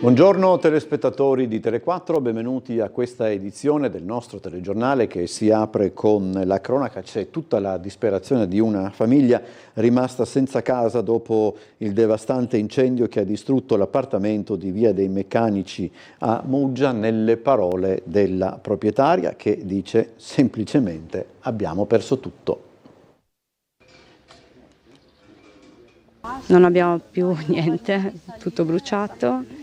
Buongiorno telespettatori di Tele4, benvenuti a questa edizione del nostro telegiornale che si apre con la cronaca. C'è tutta la disperazione di una famiglia rimasta senza casa dopo il devastante incendio che ha distrutto l'appartamento di Via dei Meccanici a Muggia, nelle parole della proprietaria che dice semplicemente: abbiamo perso tutto. Non abbiamo più niente, tutto bruciato.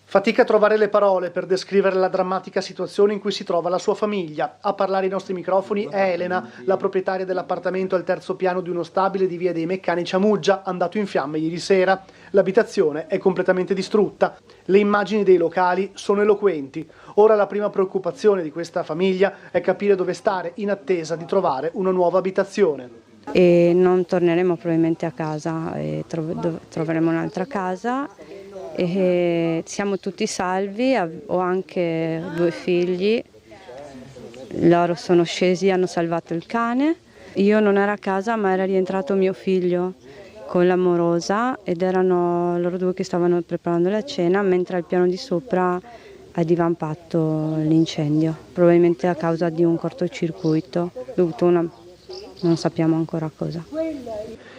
Fatica a trovare le parole per descrivere la drammatica situazione in cui si trova la sua famiglia. A parlare ai nostri microfoni è Elena, la proprietaria dell'appartamento al terzo piano di uno stabile di Via dei Meccanici a Muggia, andato in fiamme ieri sera. L'abitazione è completamente distrutta. Le immagini dei locali sono eloquenti. Ora la prima preoccupazione di questa famiglia è capire dove stare in attesa di trovare una nuova abitazione. E non torneremo probabilmente a casa, troveremo un'altra casa. E siamo tutti salvi, ho anche 2 figli, loro sono scesi, hanno salvato il cane. Io non ero a casa, ma era rientrato mio figlio con l'amorosa ed erano loro 2 che stavano preparando la cena, mentre al piano di sopra ha divampato l'incendio, probabilmente a causa di un cortocircuito, non sappiamo ancora cosa.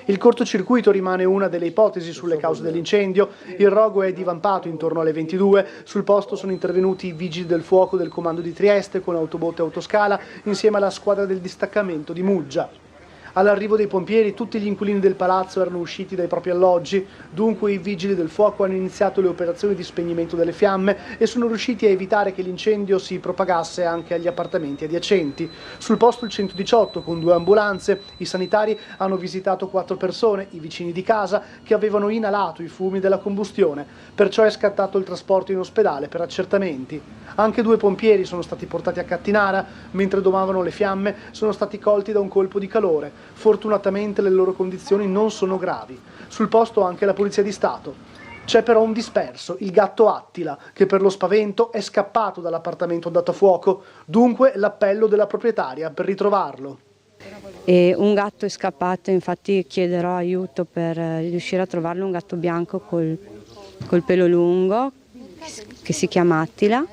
Il cortocircuito rimane una delle ipotesi sulle cause dell'incendio. Il rogo è divampato intorno alle 22. Sul posto sono intervenuti i vigili del fuoco del comando di Trieste con autobotte e autoscala insieme alla squadra del distaccamento di Muggia. All'arrivo dei pompieri tutti gli inquilini del palazzo erano usciti dai propri alloggi, dunque i vigili del fuoco hanno iniziato le operazioni di spegnimento delle fiamme e sono riusciti a evitare che l'incendio si propagasse anche agli appartamenti adiacenti. Sul posto il 118 con 2 ambulanze, i sanitari hanno visitato 4 persone, i vicini di casa, che avevano inalato i fumi della combustione, perciò è scattato il trasporto in ospedale per accertamenti. Anche 2 pompieri sono stati portati a Cattinara, mentre domavano le fiamme sono stati colti da un colpo di calore. Fortunatamente le loro condizioni non sono gravi. Sul posto anche la Polizia di Stato. C'è però un disperso, il gatto Attila, che per lo spavento è scappato dall'appartamento andato a fuoco. Dunque l'appello della proprietaria per ritrovarlo. E un gatto è scappato, infatti chiederò aiuto per riuscire a trovarlo, un gatto bianco col pelo lungo, che si chiama Attila.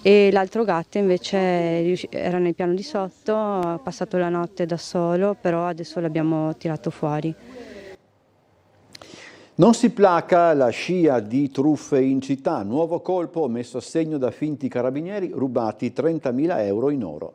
E l'altro gatto invece era nel piano di sotto, ha passato la notte da solo, però adesso l'abbiamo tirato fuori. Non si placa la scia di truffe in città, nuovo colpo messo a segno da finti carabinieri, rubati 30.000 euro in oro.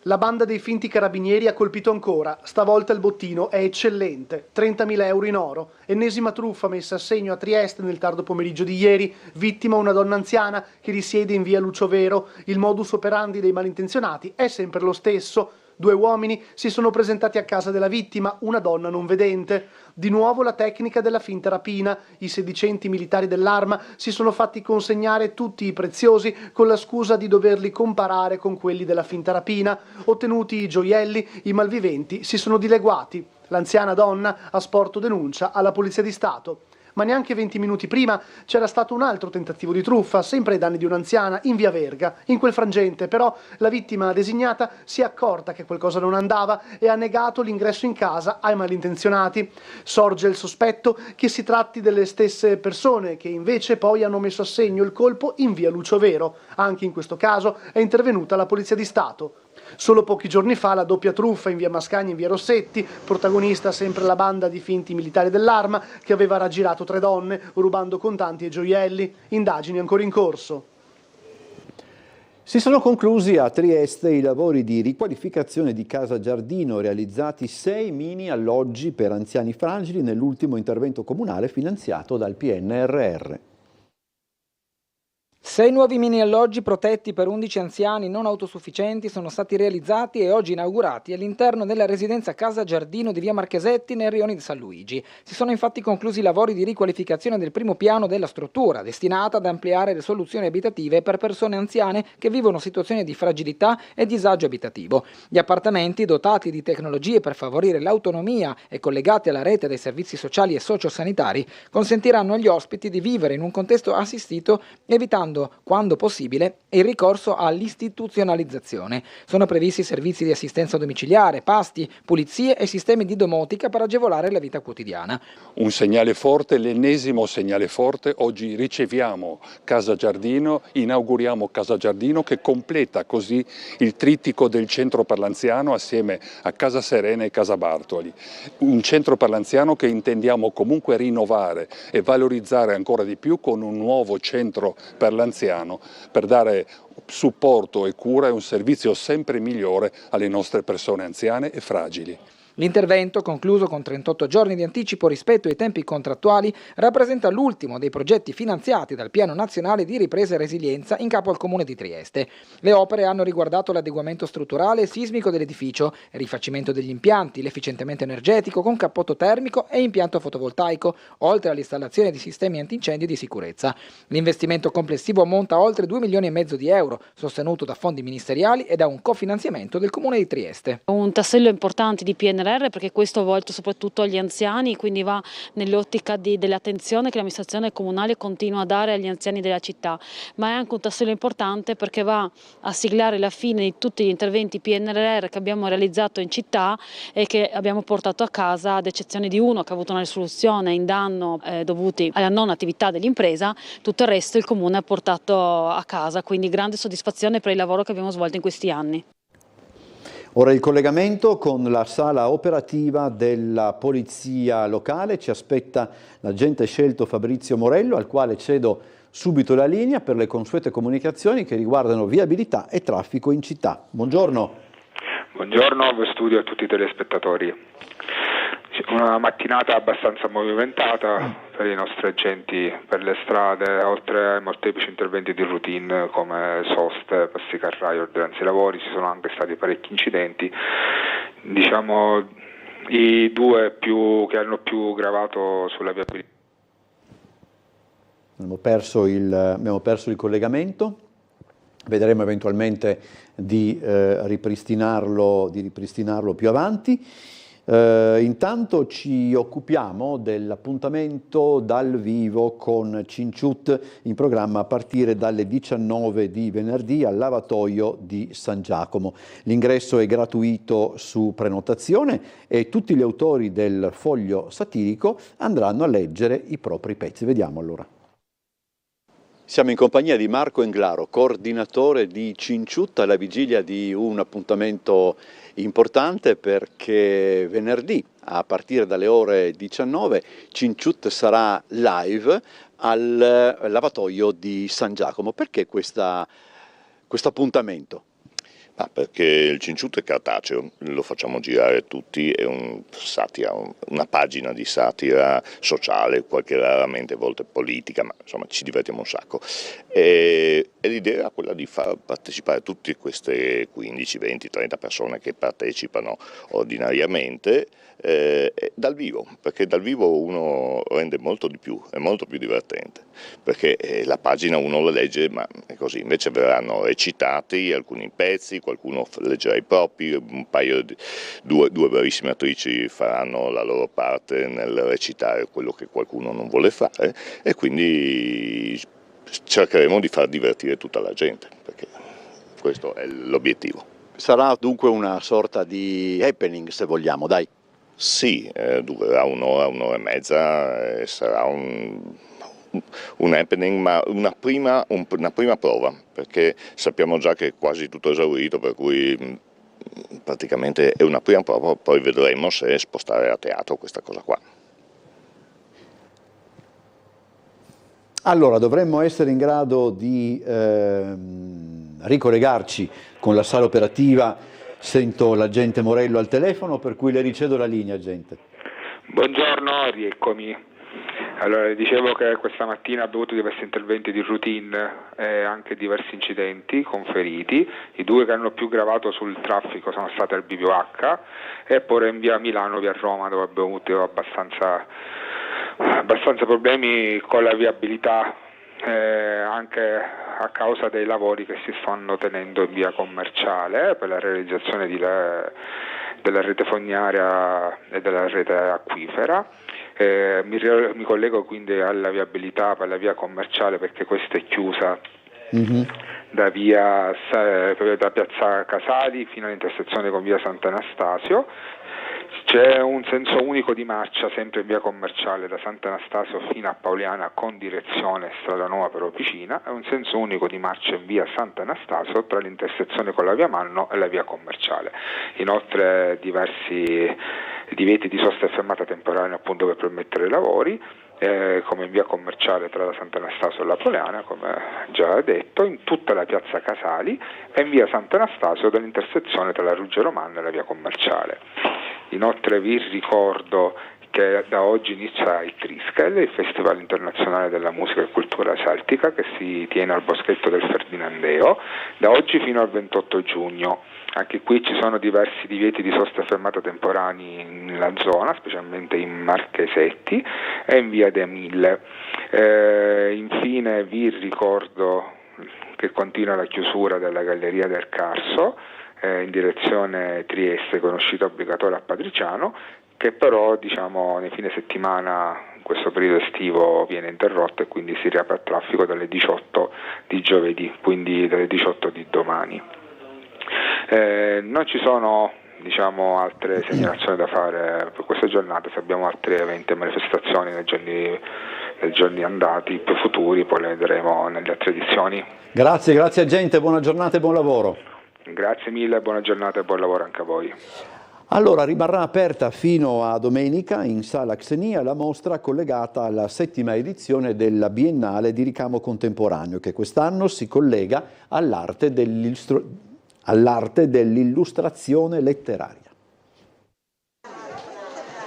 La banda dei finti carabinieri ha colpito ancora, stavolta il bottino è eccellente, 30.000 euro in oro, ennesima truffa messa a segno a Trieste nel tardo pomeriggio di ieri, vittima una donna anziana che risiede in via Lucio Vero. Il modus operandi dei malintenzionati è sempre lo stesso. 2 uomini si sono presentati a casa della vittima, una donna non vedente. Di nuovo la tecnica della finta rapina. I sedicenti militari dell'Arma si sono fatti consegnare tutti i preziosi con la scusa di doverli comparare con quelli della finta rapina. Ottenuti i gioielli, i malviventi si sono dileguati. L'anziana donna ha sporto denuncia alla Polizia di Stato. Ma neanche 20 minuti prima c'era stato un altro tentativo di truffa, sempre ai danni di un'anziana, in via Verga. In quel frangente, però, la vittima designata si è accorta che qualcosa non andava e ha negato l'ingresso in casa ai malintenzionati. Sorge il sospetto che si tratti delle stesse persone che invece poi hanno messo a segno il colpo in via Lucio Vero. Anche in questo caso è intervenuta la Polizia di Stato. Solo pochi giorni fa la doppia truffa in via Mascagni e in via Rossetti, protagonista sempre la banda di finti militari dell'Arma che aveva raggirato 3 donne rubando contanti e gioielli. Indagini ancora in corso. Si sono conclusi a Trieste i lavori di riqualificazione di Casa Giardino, realizzati 6 mini alloggi per anziani fragili nell'ultimo intervento comunale finanziato dal PNRR. 6 nuovi mini alloggi protetti per 11 anziani non autosufficienti sono stati realizzati e oggi inaugurati all'interno della residenza Casa Giardino di via Marchesetti nel rione di San Luigi. Si sono infatti conclusi i lavori di riqualificazione del primo piano della struttura, destinata ad ampliare le soluzioni abitative per persone anziane che vivono situazioni di fragilità e disagio abitativo. Gli appartamenti, dotati di tecnologie per favorire l'autonomia e collegati alla rete dei servizi sociali e sociosanitari, consentiranno agli ospiti di vivere in un contesto assistito, evitando evitando, quando possibile, il ricorso all'istituzionalizzazione. Sono previsti servizi di assistenza domiciliare, pasti, pulizie e sistemi di domotica per agevolare la vita quotidiana. Un segnale forte, l'ennesimo segnale forte. Oggi riceviamo Casa Giardino, inauguriamo Casa Giardino che completa così il trittico del centro per l'anziano assieme a Casa Serena e Casa Bartoli. Un centro per l'anziano che intendiamo comunque rinnovare e valorizzare ancora di più con un nuovo centro per l'anziano per dare supporto e cura e un servizio sempre migliore alle nostre persone anziane e fragili. L'intervento, concluso con 38 giorni di anticipo rispetto ai tempi contrattuali, rappresenta l'ultimo dei progetti finanziati dal Piano Nazionale di Ripresa e Resilienza in capo al Comune di Trieste. Le opere hanno riguardato l'adeguamento strutturale e sismico dell'edificio, il rifacimento degli impianti, l'efficientamento energetico con cappotto termico e impianto fotovoltaico, oltre all'installazione di sistemi antincendio e di sicurezza. L'investimento complessivo ammonta a oltre 2,5 milioni di euro, sostenuto da fondi ministeriali e da un cofinanziamento del Comune di Trieste. Un tassello importante di PNRR perché questo è volto soprattutto agli anziani, quindi va nell'ottica dell'attenzione che l'amministrazione comunale continua a dare agli anziani della città, ma è anche un tassello importante perché va a siglare la fine di tutti gli interventi PNRR che abbiamo realizzato in città e che abbiamo portato a casa, ad eccezione di uno che ha avuto una risoluzione in danno dovuti alla non attività dell'impresa. Tutto il resto il Comune ha portato a casa, quindi grande soddisfazione per il lavoro che abbiamo svolto in questi anni. Ora il collegamento con la sala operativa della Polizia Locale. Ci aspetta l'agente scelto Fabrizio Morello, al quale cedo subito la linea per le consuete comunicazioni che riguardano viabilità e traffico in città. Buongiorno. Buongiorno a voi studio e a tutti i telespettatori. Una mattinata abbastanza movimentata per i nostri agenti per le strade, oltre ai molteplici interventi di routine come soste, passi carraio, ordinanze lavori, ci sono anche stati parecchi incidenti. Diciamo i due che hanno più gravato sulla viabilità. Abbiamo perso il collegamento, vedremo eventualmente di ripristinarlo più avanti. Intanto ci occupiamo dell'appuntamento dal vivo con Cinciut in programma a partire dalle 19 di venerdì al lavatoio di San Giacomo. L'ingresso è gratuito su prenotazione e tutti gli autori del foglio satirico andranno a leggere i propri pezzi. Vediamo allora. Siamo in compagnia di Marco Englaro, coordinatore di Cinciut, alla vigilia di un appuntamento importante perché venerdì a partire dalle ore 19 Cinciut sarà live al lavatoio di San Giacomo. Perché questo appuntamento? Perché il Cinciut è cartaceo, lo facciamo girare tutti, è una pagina di satira sociale, qualche raramente volte politica, ma insomma ci divertiamo un sacco. E l'idea è quella di far partecipare tutte queste 15, 20, 30 persone che partecipano ordinariamente dal vivo, perché dal vivo uno rende molto di più, è molto più divertente, perché la pagina uno la legge, ma è così, invece verranno recitati alcuni pezzi, qualcuno leggerà i propri, due bravissime attrici faranno la loro parte nel recitare quello che qualcuno non vuole fare e quindi cercheremo di far divertire tutta la gente, perché questo è l'obiettivo. Sarà dunque una sorta di happening, se vogliamo, dai. Sì, durerà un'ora e mezza, sarà un happening, ma una prima prova, perché sappiamo già che è quasi tutto esaurito, per cui praticamente è una prima prova, poi vedremo se spostare a teatro questa cosa qua. Allora, dovremmo essere in grado di ricollegarci con la sala operativa. Sento l'agente Morello al telefono, per cui le ricedo la linea, agente. Buongiorno, rieccomi. Allora, dicevo che questa mattina abbiamo avuto diversi interventi di routine e anche diversi incidenti con feriti. I due che hanno più gravato sul traffico sono stati al BBH e poi in via Milano, via Roma, dove abbiamo avuto abbastanza problemi con la viabilità, anche a causa dei lavori che si stanno tenendo in via Commerciale per la realizzazione della rete fognaria e della rete acquifera. Mi collego quindi alla viabilità per la via Commerciale perché questa è chiusa da piazza Casali fino all'intersezione con via Sant'Anastasio. C'è un senso unico di marcia sempre in via Commerciale da Sant'Anastasio fino a Pauliana con direzione Strada Nuova per Opicina, e un senso unico di marcia in via Sant'Anastasio tra l'intersezione con la via Manno e la via Commerciale. Inoltre diversi divieti di sosta e fermata temporanea appunto per permettere i lavori, come in via Commerciale tra la Sant'Anastasio e la Poliana, come già detto, in tutta la piazza Casali e in via Sant'Anastasio dall'intersezione tra la Ruggero Romana e la via Commerciale. Inoltre vi ricordo che da oggi inizia il Triskel, il Festival internazionale della musica e cultura celtica, che si tiene al Boschetto del Ferdinandeo da oggi fino al 28 giugno. Anche qui ci sono diversi divieti di sosta e fermata temporanei nella zona, specialmente in Marchesetti e in via De Mille. Infine vi ricordo che continua la chiusura della Galleria del Carso in direzione Trieste con uscita obbligatoria a Padriciano, che però nei fine settimana in questo periodo estivo viene interrotto e quindi si riapre al traffico dalle 18 di giovedì, quindi dalle 18 di domani. Non ci sono altre segnalazioni da fare per questa giornata. Se abbiamo altri eventi e manifestazioni nei giorni andati, più futuri, poi le vedremo nelle altre edizioni. Grazie agente, buona giornata e buon lavoro. Grazie mille, buona giornata e buon lavoro anche a voi. Allora, rimarrà aperta fino a domenica in Sala Xenia la mostra collegata alla 7ª edizione della Biennale di ricamo contemporaneo, che quest'anno si collega all'arte dell'illustrazione letteraria.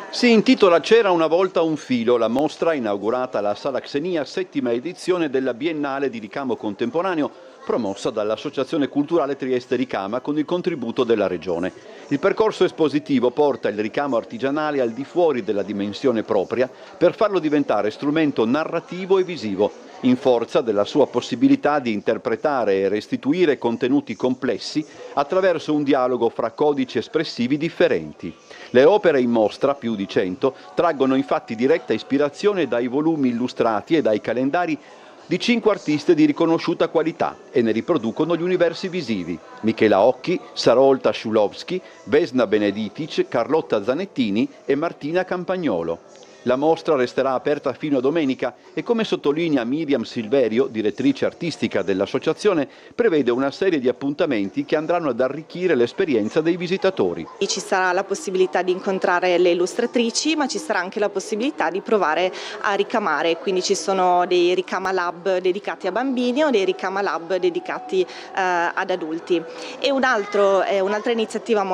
Si intitola C'era una volta un filo, la mostra inaugurata alla Sala Xenia, 7ª edizione della Biennale di ricamo contemporaneo, promossa dall'Associazione Culturale Trieste Ricama con il contributo della Regione. Il percorso espositivo porta il ricamo artigianale al di fuori della dimensione propria per farlo diventare strumento narrativo e visivo, in forza della sua possibilità di interpretare e restituire contenuti complessi attraverso un dialogo fra codici espressivi differenti. Le opere in mostra, più di 100, traggono infatti diretta ispirazione dai volumi illustrati e dai calendari di 5 artiste di riconosciuta qualità e ne riproducono gli universi visivi: Michela Occhi, Sarolta Szulowski, Vesna Beneditic, Carlotta Zanettini e Martina Campagnolo. La mostra resterà aperta fino a domenica e, come sottolinea Miriam Silverio, direttrice artistica dell'associazione, prevede una serie di appuntamenti che andranno ad arricchire l'esperienza dei visitatori. Ci sarà la possibilità di incontrare le illustratrici, ma ci sarà anche la possibilità di provare a ricamare, quindi ci sono dei ricama lab dedicati a bambini o dei ricama lab dedicati ad adulti. E un'altra iniziativa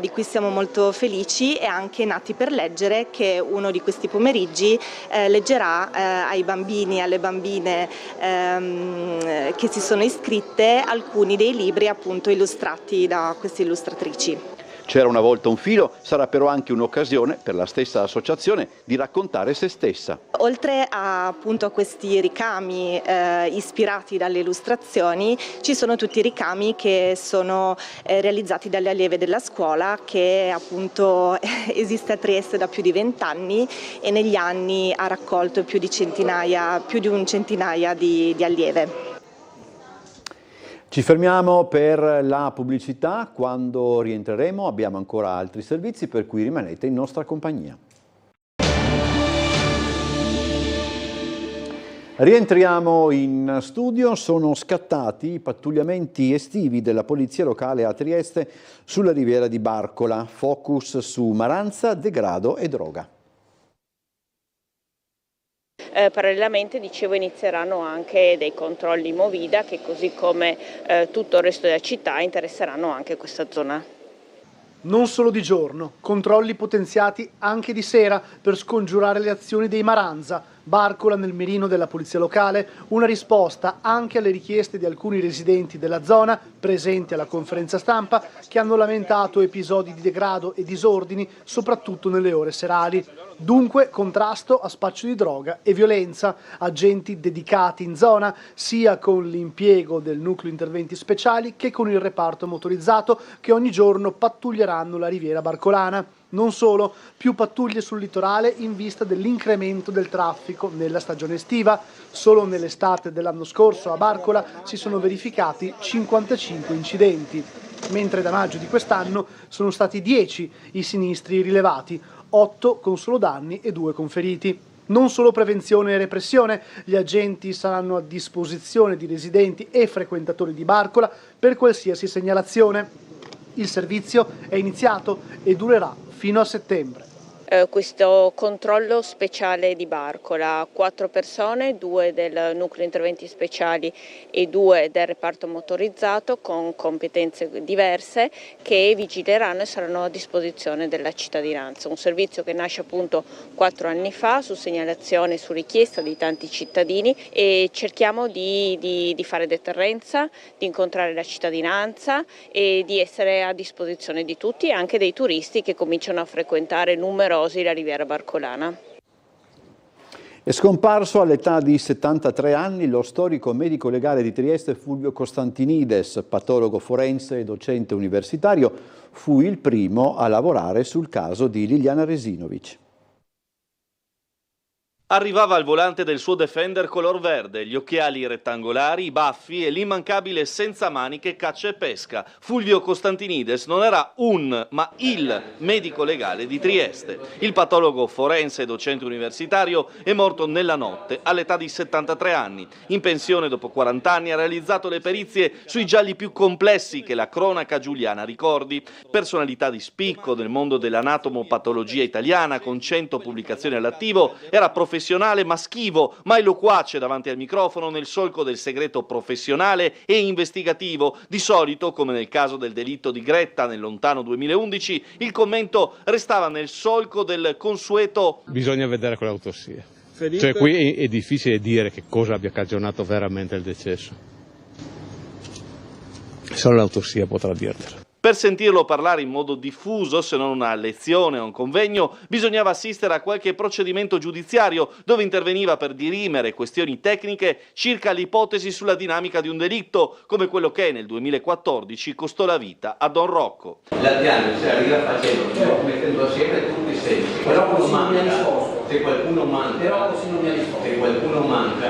di cui siamo molto felici è anche Nati per leggere, che è uno di questi pomeriggi leggerà ai bambini e alle bambine che si sono iscritte alcuni dei libri appunto illustrati da queste illustratrici. C'era una volta un filo sarà però anche un'occasione per la stessa associazione di raccontare se stessa. Oltre a questi ricami ispirati dalle illustrazioni, ci sono tutti i ricami che sono realizzati dalle allieve della scuola, che appunto esiste a Trieste da più di 20 anni e negli anni ha raccolto più di un centinaia di allieve. Ci fermiamo per la pubblicità, quando rientreremo abbiamo ancora altri servizi per cui rimanete in nostra compagnia. Rientriamo in studio, sono scattati i pattugliamenti estivi della Polizia Locale a Trieste sulla riviera di Barcola, focus su Maranza, degrado e droga. Parallelamente, dicevo, inizieranno anche dei controlli Movida che, così come tutto il resto della città, interesseranno anche questa zona. Non solo di giorno, controlli potenziati anche di sera per scongiurare le azioni dei Maranza. Barcola nel mirino della polizia locale, una risposta anche alle richieste di alcuni residenti della zona presenti alla conferenza stampa che hanno lamentato episodi di degrado e disordini soprattutto nelle ore serali. Dunque contrasto a spaccio di droga e violenza, agenti dedicati in zona sia con l'impiego del nucleo interventi speciali che con il reparto motorizzato che ogni giorno pattuglieranno la riviera barcolana. Non solo, più pattuglie sul litorale in vista dell'incremento del traffico nella stagione estiva. Solo nell'estate dell'anno scorso a Barcola si sono verificati 55 incidenti, mentre da maggio di quest'anno sono stati 10 i sinistri rilevati, 8 con solo danni e 2 con feriti. Non solo prevenzione e repressione, gli agenti saranno a disposizione di residenti e frequentatori di Barcola per qualsiasi segnalazione. Il servizio è iniziato e durerà fino a settembre. Questo controllo speciale di Barcola, 4 persone, 2 del nucleo interventi speciali e 2 del reparto motorizzato con competenze diverse che vigileranno e saranno a disposizione della cittadinanza. Un servizio che nasce appunto 4 anni fa su segnalazione, su richiesta di tanti cittadini, e cerchiamo di fare deterrenza, di incontrare la cittadinanza e di essere a disposizione di tutti e anche dei turisti che cominciano a frequentare numerosi la Riviera Barcolana. È scomparso all'età di 73 anni lo storico medico legale di Trieste Fulvio Costantinides, patologo forense e docente universitario. Fu il primo a lavorare sul caso di Liliana Resinovic. Arrivava al volante del suo Defender color verde, gli occhiali rettangolari, i baffi e l'immancabile senza maniche caccia e pesca. Fulvio Costantinides non era un, ma il medico legale di Trieste. Il patologo forense e docente universitario è morto nella notte all'età di 73 anni. In pensione dopo 40 anni ha realizzato le perizie sui gialli più complessi che la cronaca giuliana ricordi. Personalità di spicco nel mondo dell'anatomopatologia italiana con 100 pubblicazioni all'attivo, era professionista ma schivo, mai loquace davanti al microfono nel solco del segreto professionale e investigativo. Di solito, come nel caso del delitto di Gretta nel lontano 2011, il commento restava nel solco del consueto bisogna vedere con l'autopsia. Cioè qui è difficile dire che cosa abbia cagionato veramente il decesso. Solo l'autopsia potrà dirtelo. Per sentirlo parlare in modo diffuso, se non una lezione o un convegno, bisognava assistere a qualche procedimento giudiziario dove interveniva per dirimere questioni tecniche circa l'ipotesi sulla dinamica di un delitto, come quello che nel 2014 costò la vita a Don Rocco. La diagnosi arriva facendo, mettendo assieme tutti i sensi, però se qualcuno manca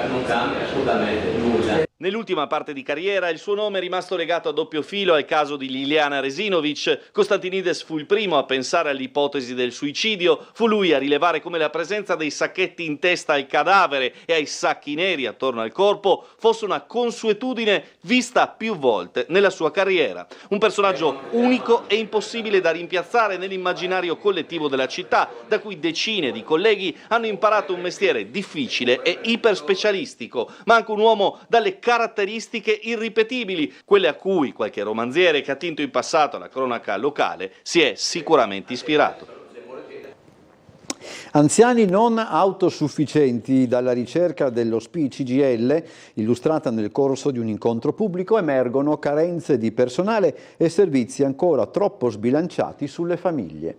non cambia assolutamente nulla. Nell'ultima parte di carriera il suo nome è rimasto legato a doppio filo al caso di Liliana Resinovic. Costantinides fu il primo a pensare all'ipotesi del suicidio, fu lui a rilevare come la presenza dei sacchetti in testa al cadavere e ai sacchi neri attorno al corpo fosse una consuetudine vista più volte nella sua carriera. Un personaggio unico e impossibile da rimpiazzare nell'immaginario collettivo della città, da cui decine di colleghi hanno imparato un mestiere difficile e iperspecialistico, ma anche un uomo dalle caratteristiche irripetibili, quelle a cui qualche romanziere che ha attinto in passato alla cronaca locale si è sicuramente ispirato. Anziani non autosufficienti. Dalla ricerca dello SPI-CGIL, illustrata nel corso di un incontro pubblico, emergono carenze di personale e servizi ancora troppo sbilanciati sulle famiglie.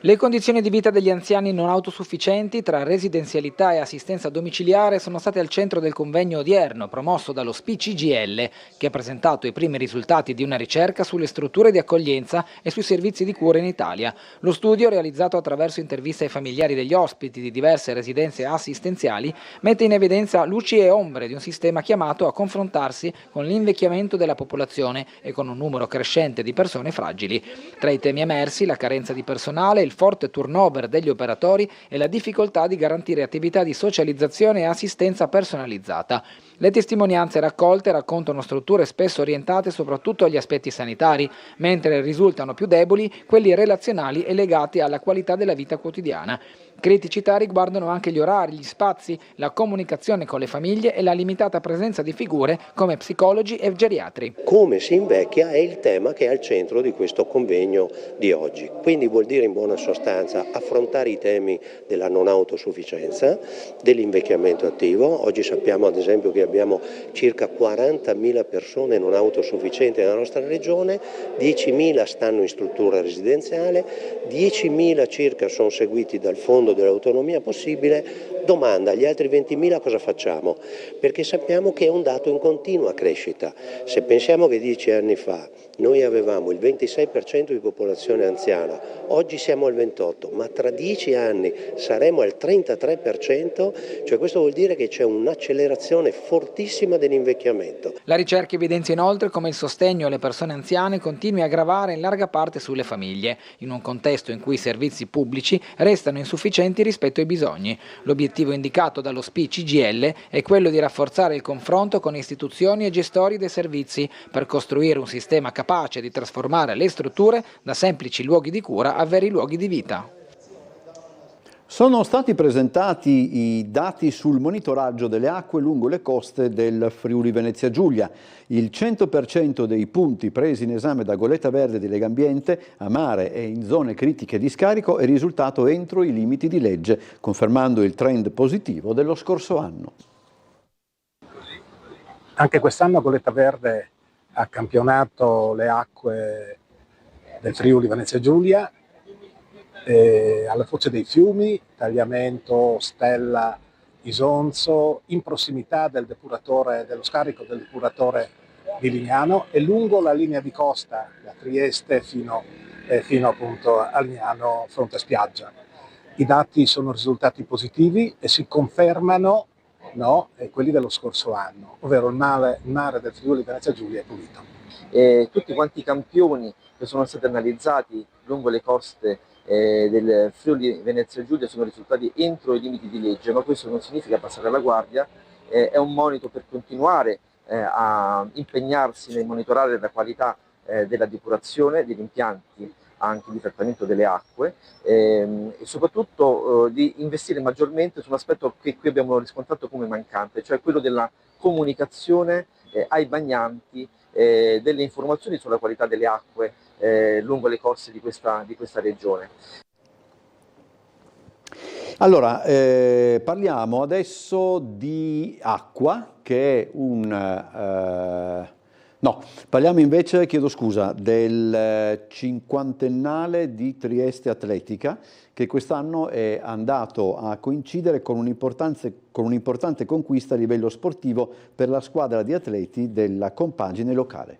Le condizioni di vita degli anziani non autosufficienti tra residenzialità e assistenza domiciliare sono state al centro del convegno odierno promosso dallo SPI-CGIL, che ha presentato i primi risultati di una ricerca sulle strutture di accoglienza e sui servizi di cura in Italia. Lo studio, realizzato attraverso interviste ai familiari degli ospiti di diverse residenze assistenziali, mette in evidenza luci e ombre di un sistema chiamato a confrontarsi con l'invecchiamento della popolazione e con un numero crescente di persone fragili. Tra i temi emersi la carenza di personale, il forte turnover degli operatori e la difficoltà di garantire attività di socializzazione e assistenza personalizzata. Le testimonianze raccolte raccontano strutture spesso orientate soprattutto agli aspetti sanitari, mentre risultano più deboli quelli relazionali e legati alla qualità della vita quotidiana. Criticità riguardano anche gli orari, gli spazi, la comunicazione con le famiglie e la limitata presenza di figure come psicologi e geriatri. Come si invecchia è il tema che è al centro di questo convegno di oggi. Quindi vuol dire in buona sostanza affrontare i temi della non autosufficienza, dell'invecchiamento attivo. Oggi sappiamo ad esempio che abbiamo circa 40.000 persone non autosufficienti nella nostra regione, 10.000 stanno in struttura residenziale, 10.000 circa sono seguiti dal Fondo dell'autonomia possibile, Domanda, gli altri 20.000 cosa facciamo? Perché sappiamo che è un dato in continua crescita. Se pensiamo che 10 anni fa noi avevamo il 26% di popolazione anziana, oggi siamo al 28%, ma tra 10 anni saremo al 33%, cioè questo vuol dire che c'è un'accelerazione fortissima dell'invecchiamento. La ricerca evidenzia inoltre come il sostegno alle persone anziane continui a gravare in larga parte sulle famiglie, in un contesto in cui i servizi pubblici restano insufficienti rispetto ai bisogni. L'obiettivo indicato dallo SPI CGIL è quello di rafforzare il confronto con istituzioni e gestori dei servizi per costruire un sistema capace di trasformare le strutture da semplici luoghi di cura a veri luoghi di vita. Sono stati presentati i dati sul monitoraggio delle acque lungo le coste del Friuli Venezia Giulia. Il 100% dei punti presi in esame da Goletta Verde di Legambiente a mare e in zone critiche di scarico è risultato entro i limiti di legge, confermando il trend positivo dello scorso anno. Anche quest'anno Goletta Verde ha campionato le acque del Friuli Venezia Giulia alla foce dei fiumi, Tagliamento, Stella, Isonzo, in prossimità del depuratore, dello scarico del depuratore di Lignano e lungo la linea di costa da Trieste fino appunto a Lignano fronte spiaggia. I dati sono risultati positivi e si confermano quelli dello scorso anno, ovvero il mare del Friuli Venezia Giulia è pulito. E tutti quanti i campioni che sono stati analizzati lungo le coste del Friuli Venezia Giulia sono risultati entro i limiti di legge, ma questo non significa passare alla guardia, è un monito per continuare a impegnarsi nel monitorare la qualità della depurazione degli impianti anche di trattamento delle acque e soprattutto di investire maggiormente su un aspetto che qui abbiamo riscontrato come mancante, cioè quello della comunicazione ai bagnanti delle informazioni sulla qualità delle acque lungo le coste di questa regione. Allora, parliamo adesso di acqua, che è parliamo invece, chiedo scusa, del cinquantennale di Trieste Atletica, che quest'anno è andato a coincidere con un'importante conquista a livello sportivo per la squadra di atleti della compagine locale.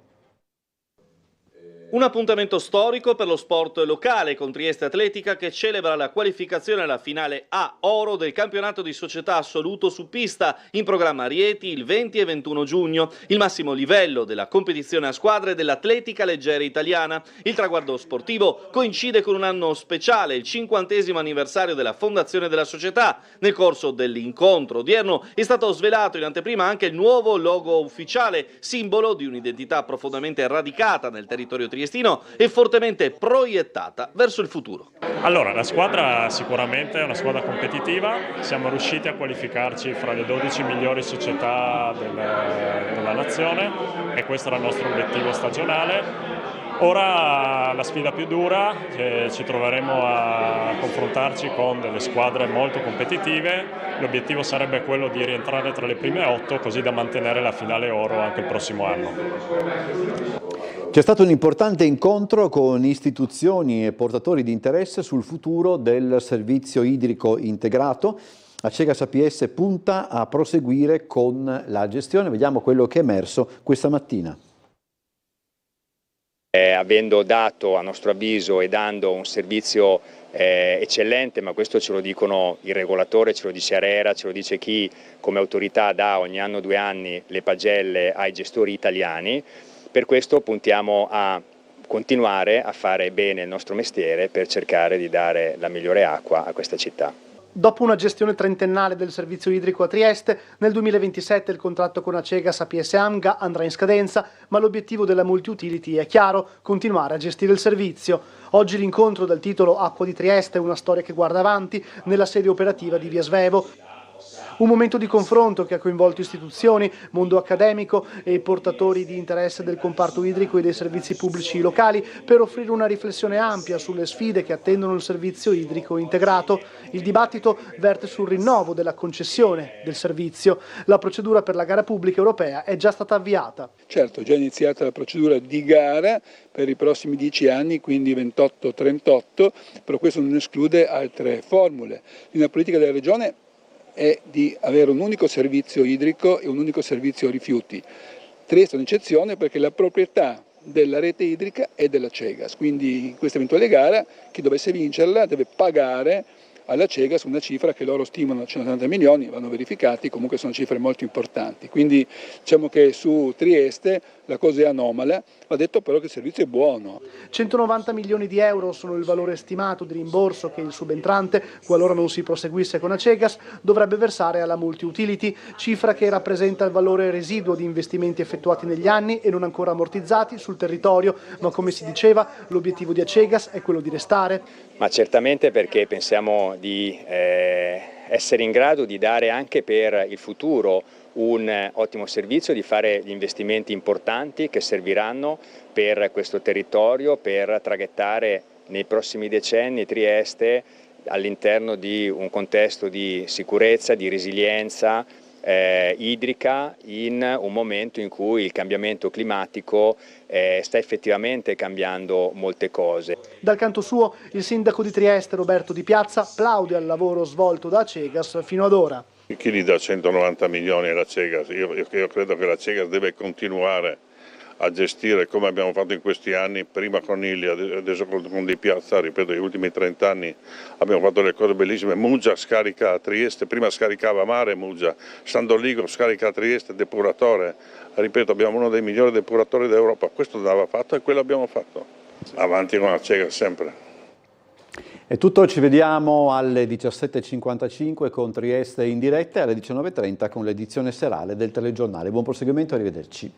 Un appuntamento storico per lo sport locale con Trieste Atletica che celebra la qualificazione alla finale A oro del campionato di società assoluto su pista, in programma a Rieti il 20 e 21 giugno, il massimo livello della competizione a squadre dell'atletica leggera italiana. Il traguardo sportivo coincide con un anno speciale, il 50° anniversario della fondazione della società. Nel corso dell'incontro odierno è stato svelato in anteprima anche il nuovo logo ufficiale, simbolo di un'identità profondamente radicata nel territorio triestino e fortemente proiettata verso il futuro. Allora, la squadra sicuramente è una squadra competitiva, siamo riusciti a qualificarci fra le 12 migliori società della nazione e questo era il nostro obiettivo stagionale. Ora la sfida più dura, ci troveremo a confrontarci con delle squadre molto competitive, l'obiettivo sarebbe quello di rientrare tra le prime 8 così da mantenere la finale oro anche il prossimo anno. C'è stato un importante incontro con istituzioni e portatori di interesse sul futuro del servizio idrico integrato. Acegas APS punta a proseguire con la gestione. Vediamo quello che è emerso questa mattina. Avendo dato, a nostro avviso, e dando un servizio eccellente, ma questo ce lo dicono il regolatore, ce lo dice ARERA, ce lo dice chi come autorità dà ogni anno 2 anni le pagelle ai gestori italiani. Per questo puntiamo a continuare a fare bene il nostro mestiere per cercare di dare la migliore acqua a questa città. Dopo una gestione trentennale del servizio idrico a Trieste, nel 2027 il contratto con Acegas APS Amga andrà in scadenza, ma l'obiettivo della multi-utility è chiaro: continuare a gestire il servizio. Oggi l'incontro dal titolo Acqua di Trieste, una storia che guarda avanti, nella sede operativa di Via Svevo. Un momento di confronto che ha coinvolto istituzioni, mondo accademico e portatori di interesse del comparto idrico e dei servizi pubblici locali per offrire una riflessione ampia sulle sfide che attendono il servizio idrico integrato. Il dibattito verte sul rinnovo della concessione del servizio. La procedura per la gara pubblica europea è già stata avviata. Certo, è già iniziata la procedura di gara per i prossimi 10 anni, quindi 28-38, però questo non esclude altre formule. La politica della Regione è di avere un unico servizio idrico e un unico servizio rifiuti. Trieste è un'eccezione perché la proprietà della rete idrica è della Cegas, quindi in questa eventuale gara chi dovesse vincerla deve pagare alla Cegas una cifra che loro stimano a 180 milioni, vanno verificati, comunque sono cifre molto importanti. Quindi diciamo che su Trieste la cosa è anomala, va detto però che il servizio è buono. 190 milioni di euro sono il valore stimato di rimborso che il subentrante, qualora non si proseguisse con Acegas, dovrebbe versare alla Multi-Utility, cifra che rappresenta il valore residuo di investimenti effettuati negli anni e non ancora ammortizzati sul territorio, ma come si diceva l'obiettivo di Acegas è quello di restare. Ma certamente perché pensiamo di essere in grado di dare anche per il futuro un ottimo servizio, di fare gli investimenti importanti che serviranno per questo territorio, per traghettare nei prossimi decenni Trieste all'interno di un contesto di sicurezza, di resilienza idrica in un momento in cui il cambiamento climatico sta effettivamente cambiando molte cose. Dal canto suo il sindaco di Trieste Roberto Di Piazza plaude al lavoro svolto da Acegas fino ad ora. Chi gli dà 190 milioni alla Cegas? Io credo che la Cegas deve continuare a gestire come abbiamo fatto in questi anni, prima con Illy, adesso con Di Piazza, ripeto, negli ultimi 30 anni abbiamo fatto delle cose bellissime. Muggia scarica a Trieste, prima scaricava a mare Muggia, Sandoligo scarica a Trieste, depuratore, ripeto, abbiamo uno dei migliori depuratori d'Europa, questo andava fatto e quello abbiamo fatto. Avanti con la Cegas sempre. È tutto, ci vediamo alle 17.55 con Trieste in diretta e alle 19.30 con l'edizione serale del telegiornale. Buon proseguimento, arrivederci.